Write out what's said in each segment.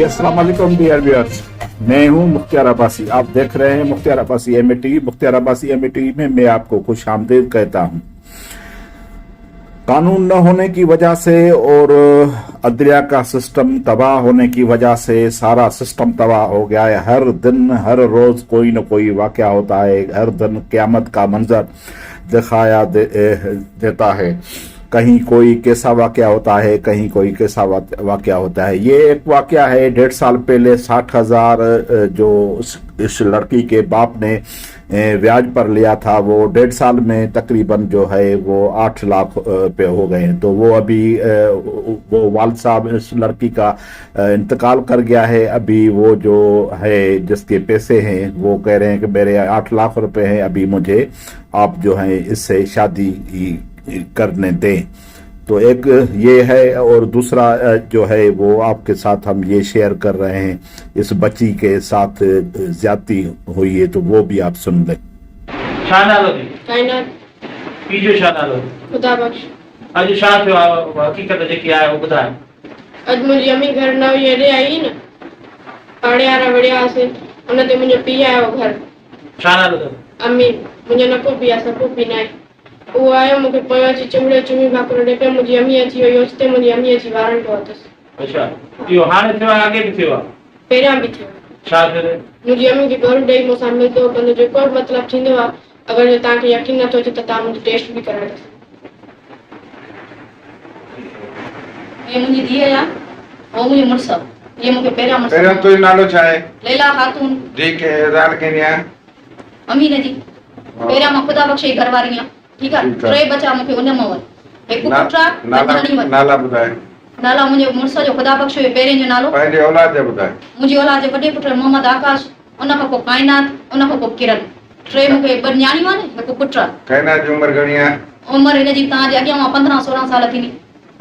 अस्सलाम वालेकुम dear viewers, मैं हूं मुख्तार अब्बासी। आप देख रहे हैं मुख्तार अब्बासी एमए मुख्तार अब्बासी एमए में मैं आपको खुश आमदीद कहता हूं। कानून न होने की वजह से और अदलिया का सिस्टम तबाह होने की वजह से सारा सिस्टम तबाह हो गया है। हर दिन हर रोज कोई न कोई वाकया होता है, हर दिन क़यामत का मंजर दिखाया देता है। कहीं कोई कैसा वाकया होता है, कहीं कोई कैसा वाकया होता है। ये एक वाकया है 1.5 साल पहले 60,000 जो इस लड़की के बाप ने ब्याज पर लिया था, वो 1.5 साल में तकरीबन जो है वो 8 लाख पे हो गए हैं। तो वो अभी वो वालिद साहब इस लड़की का इंतकाल कर गया है। अभी वो जो है जिसके पैसे हैं वो कह रहे हैं कि मेरे 8 लाख रुपए हैं, अभी मुझे आप जो है इससे शादी करने दें। तो एक ये है, और दूसरा जो है वो आपके साथ हम ये शेयर कर रहे हैं, इस बच्ची के साथ ज्यादती हुई है, तो वो भी आप सुन लें। खुदा बख्श। अज छा थियो हकीकत जेकी आहे वो ॿुधाए। अज मुंहिंजी अम्मी घर न हुई, हेॾे आई न पाड़े वारा विड़ियासीं, हुन ते मुंहिंजो पीउ आयो घर। छा नालो अथव? अम्मी। मुंहिंजो न को पीउ आहे, सको पीउ न आहे। वो आयो मूंखे पोयां अची चिमड़े चुमी भाकुर ॾे पियो। मुंहिंजी अम्मी अची वई, ओचिते मुंहिंजी अम्मी अची वारनि पियो अथसि। अच्छा, इहो हाणे थियो आहे अॻे बि थियो आहे? पहिरियां बि थियो। छा थियो? मुंहिंजी अम्मी खे घरु ॾेई मूंसां मिलंदो कंदो, जेको बि मतिलबु थींदो आहे। अगरि जो तव्हांखे यकीन नथो अचे त तव्हां मुंहिंजो टेस्ट बि कराए था सघो। ये मुंहिंजी धीअ आहे ऐं मुंहिंजो मुड़ुसु आहे। ये मूंखे पहिरियां मुड़ुसु। पहिरियों तुंहिंजो नालो छा आहे? लैला खातून। जी के ज़ाल कंदी आहे? अमीन जी। पहिरियां मां खुदा बख्श जी घरवारी आहियां। ठीक है, 3 बच्चा मूंखे उन मां वन। हिकु पुटु आहे, नाला ॿुधाए। नाला मुंहिंजे मुड़ुस जो खुदा बख्श जो पहिरें जो नालो। पंहिंजे औलाद जो ॿुधाए। मुंहिंजी औलाद जो वॾे पुटु मोहम्मद आकाश, उन खां पोइ काइनात, उन खां पोइ किरण। 3 मूंखे 2 न्याणियूं आहिनि, हिकु पुटु आहे। काइनात जी उमिरि घणी आहे? उमिरि हिन जी तव्हांजे अॻियां मां 15-16 साल थींदी।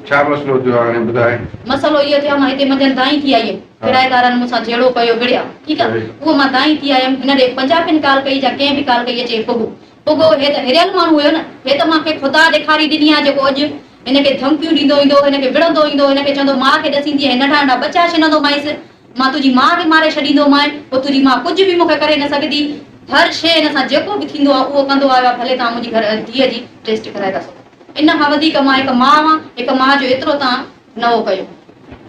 छा मसलो थियो आहे ॿुधाए? मसलो इहो थियो, मां हिते मंझंदि दाई थी आई आहियां। किराएदारनि मूंसां झेड़ो कयो विड़िया। ठीकु आहे, उहो मां दाई थी आयमि। हिन ॾे 50 कॉल कई, जा कंहिं बि कॉल कई अचे पुगो हे त हिरियल माण्हू हुयो न। हे त मूंखे खुदा ॾेखारी ॾिनी आहे, जेको अॼु हिनखे धमकियूं ॾींदो ईंदो, हिनखे विढ़ंदो ईंदो, हिनखे चवंदो माउ खे ॾसींदी आहे, नंढा नंढा बच्चा छॾंदो मांसि, मां तुंहिंजी माउ खे मारे छॾींदो मां, पोइ तुंहिंजी माउ कुझु बि मूंखे करे न सघंदी। हर शइ हिन सां जेको बि थींदो आहे उहो कंदो आयो आहे। भले तव्हां मुंहिंजी घर धीअ जी टेस्ट कराए था सघो। इन खां वधीक मां हिकु माउ आहियां, हिकु माउ जो एतिरो तव्हां न हो कयो।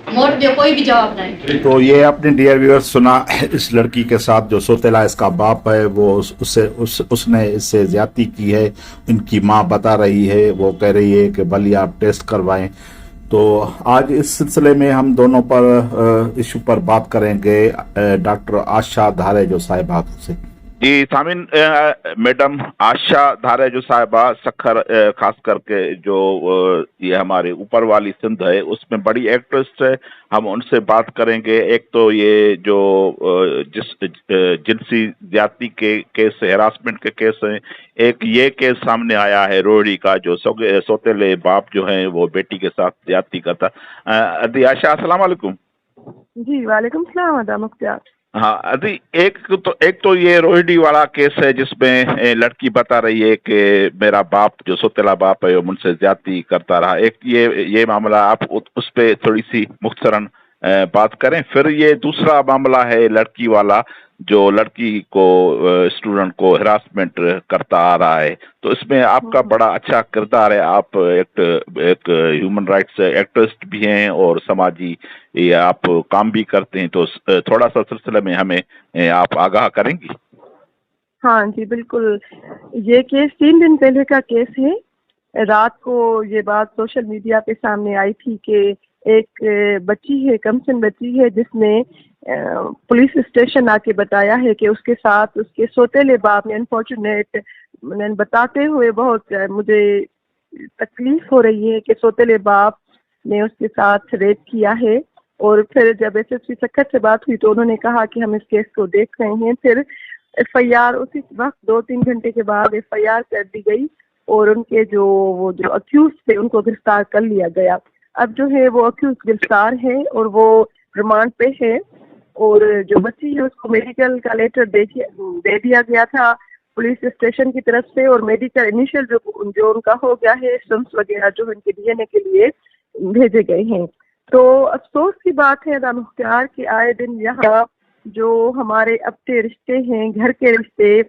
कोई भी जवाब नहीं। तो ये आपने डियर व्यूअर्स सुना, इस लड़की के साथ जो सोतेला इसका बाप है वो उसने इससे ज्यादती की है। इनकी माँ बता रही है, वो कह रही है कि भले आप टेस्ट करवाएं। तो आज इस सिलसिले में हम दोनों पर इशू पर बात करेंगे डॉक्टर आशा धारे जो साहिबा से। जी सामिन, मैडम आशा धारे जो साहिबा सखर खास करके जो ये हमारे ऊपर वाली सिंध है उसमें बड़ी एक्ट्रेस है, हम उनसे बात करेंगे। एक तो ये जो जिस जिनसी ज्यादती के केस, हेरासमेंट के केस हैं, एक ये केस सामने आया है रोहिणी का, जो सौतेले बाप जो है वो बेटी के साथ ज्यादती करता। अदी आशा, अस्सलाम वालेकुम। जी वालेकुम सलाम अदा मुख्तार। हाँ अदी, एक तो ये रोहिणी वाला केस है जिसमें लड़की बता रही है कि मेरा बाप जो सौतेला बाप है वो मुझसे ज्यादती करता रहा। एक ये मामला, आप उस पे थोड़ी सी मुख्तरन बात करें। फिर ये दूसरा मामला है लड़की वाला, जो लड़की को स्टूडेंट को हिरासमेंट करता आ रहा है। तो इसमें आपका बड़ा अच्छा किरदार है, आप एक ह्यूमन राइट्स एक्टिविस्ट भी हैं और समाजी आप काम भी करते हैं। तो थोड़ा सा सिलसिले में हमें आप आगाह करेंगी? हाँ जी बिल्कुल, ये केस 3 दिन पहले का केस है। रात को ये बात सोशल मीडिया पे सामने आई थी कि एक बच्ची है, कमसिन बच्ची है, जिसने पुलिस स्टेशन आके बताया है कि उसके साथ उसके सौतेले बाप ने अनफॉर्चुनेट बताते हुए बहुत मुझे तकलीफ हो रही है कि सौतेले बाप ने उसके साथ रेप किया है। और फिर जब एसएसपी सखर से बात हुई तो उन्होंने कहा कि हम इस केस को देख रहे हैं। फिर एफआईआर उसी वक्त 2-3 घंटे के बाद एफआईआर कर दी गई और उनके जो अक्यूज थे उनको गिरफ्तार कर लिया गया। अब जो है वो अक्यूज गिरफ्तार है और वो रिमांड पे है। और जो बच्ची है उसको मेडिकल का लेटर दे दिया गया था पुलिस स्टेशन की तरफ से, और मेडिकल इनिशियल जो उनका हो गया है स्टम्स वगैरह जो उनके डीएनए के लिए भेजे गए हैं। तो अफसोस की बात है अदा मुख्तार कि आए दिन यहाँ जो हमारे अपने रिश्ते हैं, घर के रिश्ते,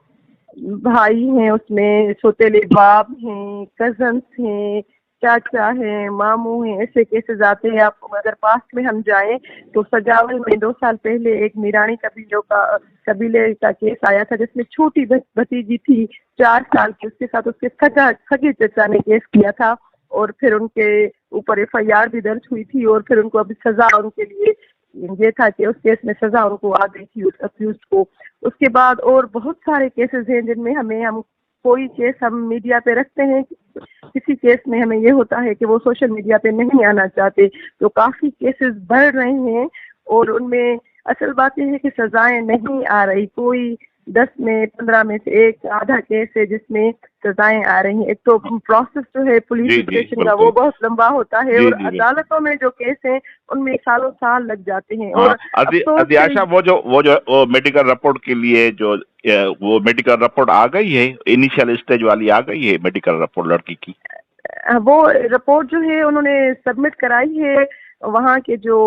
भाई हैं, उसमें सौतेले बाप हैं, कजन्स हैं, चाचा हैं, मामू हैं, ऐसे केसेस आते हैं। आपको अगर पास्ट में हम जाएं तो सजावल में 2 साल पहले एक मीरानी कबीले का केस आया था, जिसमें छोटी भतीजी थी 4 साल की, उसके साथ उसके सगे चचा ने केस किया था और फिर उनके ऊपर FIR भी दर्ज हुई थी और फिर उनको अभी सजा उनके लिए ये था कि उस केस में सजा उनको आ गई थी, उस अक्यूज को। उसके बाद और बहुत सारे केसेस हैं जिनमें हम कोई केस हम मीडिया पे रखते हैं, किसी केस में हमें ये होता है कि वो सोशल मीडिया पे नहीं आना चाहते। तो काफी केसेस बढ़ रहे हैं और उनमें असल बात यह है कि सजाएं नहीं आ रही। कोई 10 में 15 में से एक आधा केस है जिसमें सजाएं आ रही हैं। एक तो प्रोसेस जो है पुलिस स्टेशन का वो बहुत लंबा होता है और अदालतों में जो केस हैं उनमें सालों साल लग जाते हैं। और आशा वो मेडिकल रिपोर्ट के लिए जो वो मेडिकल रिपोर्ट आ गई है, इनिशियल स्टेज वाली आ गई है मेडिकल रिपोर्ट लड़की की? वो रिपोर्ट जो है उन्होंने सबमिट कराई है, वहाँ के जो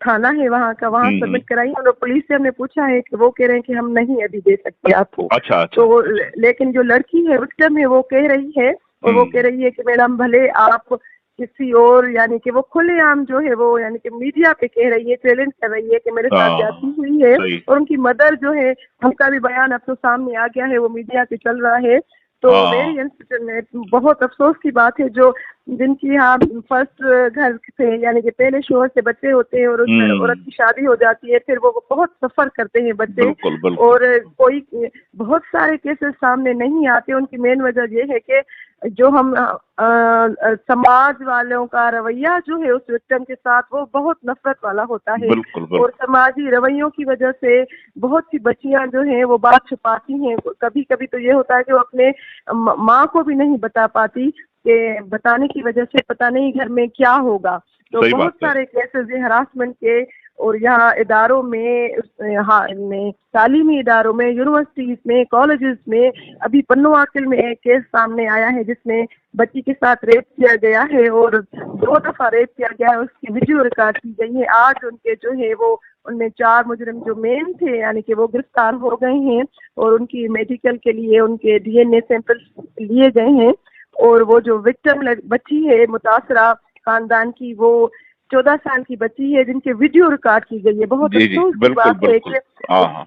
थाना है वहाँ का, वहाँ सबमिट कराई और पुलिस से हमने पूछा है कि वो कह रहे हैं कि हम नहीं अभी दे सकते आपको। अच्छा। तो लेकिन जो लड़की है विक्टिम है वो कह रही है और वो कह रही है कि मैडम भले आप किसी और, यानी कि वो खुलेआम जो है वो यानी कि मीडिया पे कह रही है, चैलेंज कर रही है कि मेरे साथ जाती हुई है। और उनकी मदर जो है उनका भी बयान अब तो सामने आ गया है, वो मीडिया पे चल रहा है। तो वेरी अनफॉर्चुनेट, बहुत अफसोस की बात है जो जिनकी यहाँ फर्स्ट घर से यानी कि पहले शोहर से बच्चे होते हैं और उसमें औरत की शादी हो जाती है, फिर वो बहुत सफर करते हैं बच्चे। बिल्कुल। और कोई बहुत सारे केसेस सामने नहीं आते। उनकी मेन वजह ये है कि जो हम समाज वालों का रवैया जो है उस विक्टिम के साथ वो बहुत नफरत वाला होता है। और समाजी रवैयों की वजह से बहुत सी बच्चियां जो हैं वो बात छुपाती हैं। कभी कभी तो ये होता है कि वो अपने माँ को भी नहीं बता पाती कि बताने की वजह से पता नहीं घर में क्या होगा। तो बहुत सारे केसेस है हरासमेंट के। और यहाँ इदारों में, तालीमी इदारों में, यूनिवर्सिटीज में, कॉलेजेस में, अभी पन्नू आकिल में एक केस सामने आया है जिसमें बच्ची के साथ रेप किया गया है और 2 दफा रेप किया गया है, उसकी वीडियो रिकॉर्ड की गई है। आज उनके जो है वो उनमें 4 मुजरिम जो मेन थे यानी कि वो गिरफ्तार हो गए हैं और उनकी मेडिकल के लिए उनके DNA सैंपल लिए गए हैं। और वो जो विक्टिम बच्ची है मुतासरा खानदान की, वो 14 साल की बच्ची है जिनके वीडियो रिकॉर्ड की गई है। बहुत अफसोस की बात है कि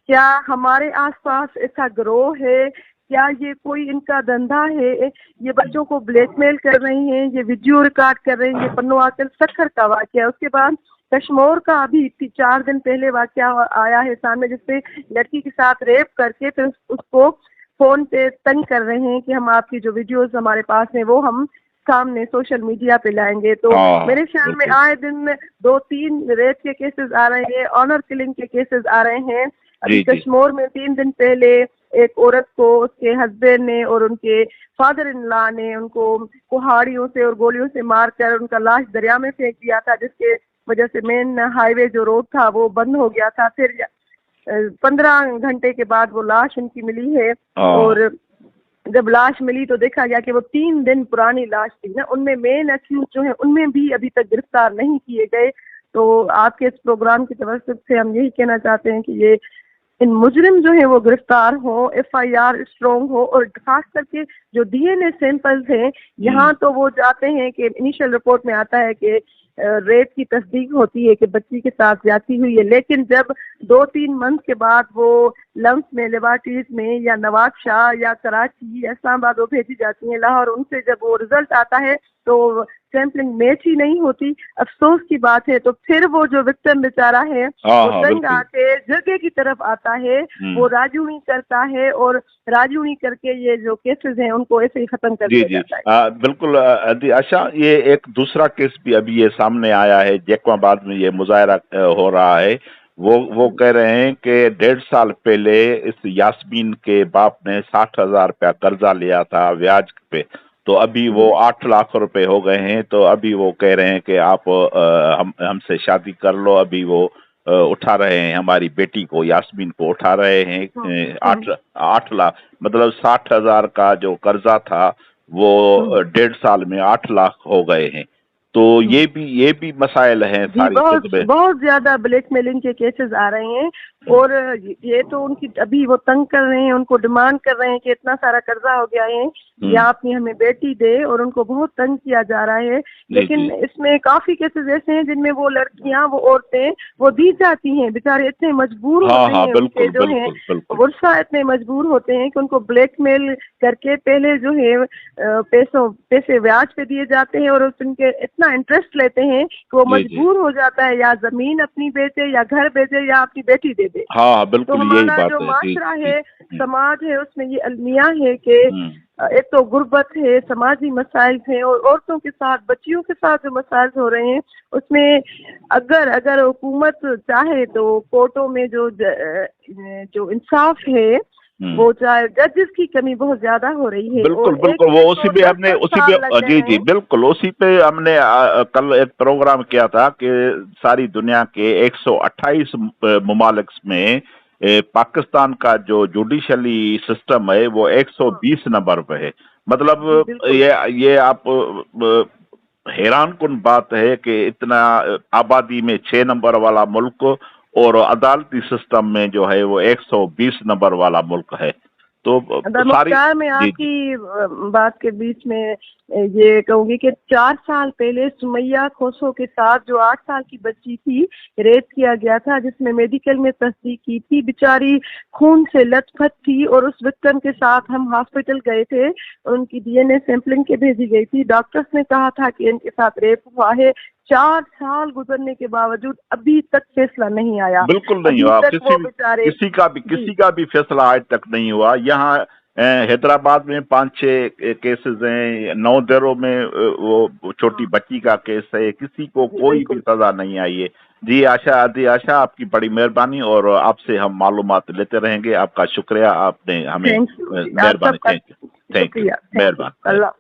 क्या हमारे आसपास ऐसा गिरोह है, क्या ये कोई इनका धंधा है, ये बच्चों को ब्लैकमेल कर रही हैं, ये वीडियो रिकॉर्ड कर रही हैं। पन्नू आकिल सखर का वाकया, उसके बाद कश्मीर का अभी 4 दिन पहले वाकया आया है सामने, जिसपे लड़की के साथ रेप करके फिर उसको फोन पे तंग कर रहे हैं कि हम आपकी जो वीडियोस हमारे पास हैं वो हम सामने सोशल मीडिया पे लाएंगे। तो मेरे ख्याल में आए दिन 2-3 रेप के केसेस आ रहे हैं, ऑनर किलिंग के केसेस आ रहे हैं। अभी कश्मीर में 3 दिन पहले एक औरत को उसके हस्बैंड ने और उनके फादर इन लॉ ने उनको कुहाड़ियों से और गोलियों से मारकर उनका लाश दरिया में फेंक दिया था, जिसके वजह से मेन हाईवे जो रोड था वो बंद हो गया था। फिर 15 घंटे के बाद वो लाश उनकी मिली है और जब लाश मिली तो देखा गया कि वो 3 दिन पुरानी लाश थी ना। उनमें मेन अक्यूज जो है उनमें भी अभी तक गिरफ्तार नहीं किए गए। तो आपके इस प्रोग्राम की तवज्जो से हम यही कहना चाहते हैं कि ये इन मुजरिम जो है वो गिरफ्तार हो, FIR स्ट्रॉन्ग हो और खास करके जो DNA सैंपल्स हैं, यहाँ तो वो जाते हैं कि इनिशियल रिपोर्ट में आता है कि रेप की तस्दीक होती है कि बच्ची के साथ ज्यादती हुई है, लेकिन जब 2-3 मंथ के बाद वो लम्स में, लेबॉर्टरीज में या नवाब शाह या कराची या इस्लामाबाद वो भेजी जाती हैं लाहौर, उनसे जब वो रिजल्ट आता है तो सैंपलिंग मैच ही नहीं होती। अफसोस की बात है। तो फिर वो जो विक्टिम बेचारा है वो तंग आके जगह की तरफ आता है, वो राजूनी करता है और राजूनी करके ये जो केसेस हैं उनको ऐसे ही खत्म कर दिया जाता है। बिल्कुल आशा, ये एक दूसरा केस भी अभी ये सामने आया है, जैकबाबाद में ये मुजाहरा हो रहा है। वो कह रहे हैं कि 1.5 साल पहले इस यास्मीन के बाप ने 60,000 रुपया कर्जा लिया था ब्याज पे, तो अभी वो 8 लाख रुपए हो गए हैं। तो अभी वो कह रहे हैं कि आप हमसे शादी कर लो। अभी वो उठा रहे हैं, हमारी बेटी को, यास्मीन को उठा रहे हैं। 8 लाख मतलब 60,000 का जो कर्जा था वो 1.5 साल में 8 लाख हो गए हैं। तो ये भी मसाइल हैं जी, सारी बहुत चीज में। बहुत ज्यादा ब्लैकमेलिंग के केसेस आ रहे हैं और ये तो उनकी अभी वो तंग कर रहे हैं, उनको डिमांड कर रहे हैं कि इतना सारा कर्जा हो गया है या अपनी हमें बेटी दे, और उनको बहुत तंग किया जा रहा है। लेकिन इसमें काफी केसेस ऐसे हैं जिनमें वो लड़कियां, वो औरतें वो दी जाती हैं, बेचारे इतने मजबूर होते हैं, उनके जो है वर्षा इतने मजबूर होते हैं कि उनको ब्लैकमेल करके पहले जो है पैसे ब्याज पे दिए जाते हैं और उनके इतना इंटरेस्ट लेते हैं कि वो मजबूर हो जाता है या जमीन अपनी बेचे या घर बेचे या अपनी बेटी दे दे। हाँ बिल्कुल, तो यही हमारा बात जो है। माशरा है, समाज है, उसमें ये अलमिया है कि एक तो गुर्बत है, समाजी मसाइल हैं और औरतों के साथ, बच्चियों के साथ जो मसाइल हो रहे हैं उसमें अगर हुकूमत चाहे तो कोर्टों में जो इंसाफ है वो चाहे, जजेस की कमी बहुत ज्यादा हो रही है। बिल्कुल और बिल्कुल, वो उसी पे हमने जी बिल्कुल उसी पे हमने कल एक प्रोग्राम किया था कि सारी दुनिया के 128 ममालिक में पाकिस्तान का जो जुडिशली सिस्टम है वो 120 नंबर पे है। मतलब ये आप हैरान कुन बात है कि इतना आबादी में 6 नंबर वाला मुल्क और अदालती सिस्टम में जो है वो 120 नंबर वाला मुल्क है। तो सारी मैं आपकी बात के बीच में ये कहूंगी कि 4 साल पहले सुमैया खोसो के साथ जो 8 साल की बच्ची थी, रेप किया गया था, जिसमें मेडिकल में तस्दीक की थी, बेचारी खून से लथपथ थी और उस विक्टिम के साथ हम हॉस्पिटल गए थे और उनकी डीएनए सैंपलिंग के भेजी गई थी। डॉक्टर्स ने कहा था कि इनके साथ रेप हुआ है। 4 साल गुजरने के बावजूद अभी तक फैसला नहीं आया। बिल्कुल नहीं हुआ, किसी का भी फैसला आज तक नहीं हुआ। यहाँ हैदराबाद में 5-6 केसेस हैं, नौदेरों में वो छोटी बच्ची का केस है, किसी को कोई भी सजा नहीं आई है। जी आशा आपकी बड़ी मेहरबानी और आपसे हम मालूमात लेते रहेंगे। आपका शुक्रिया, आपने हमें मेहरबानी, थैंक यू, मेहरबानी।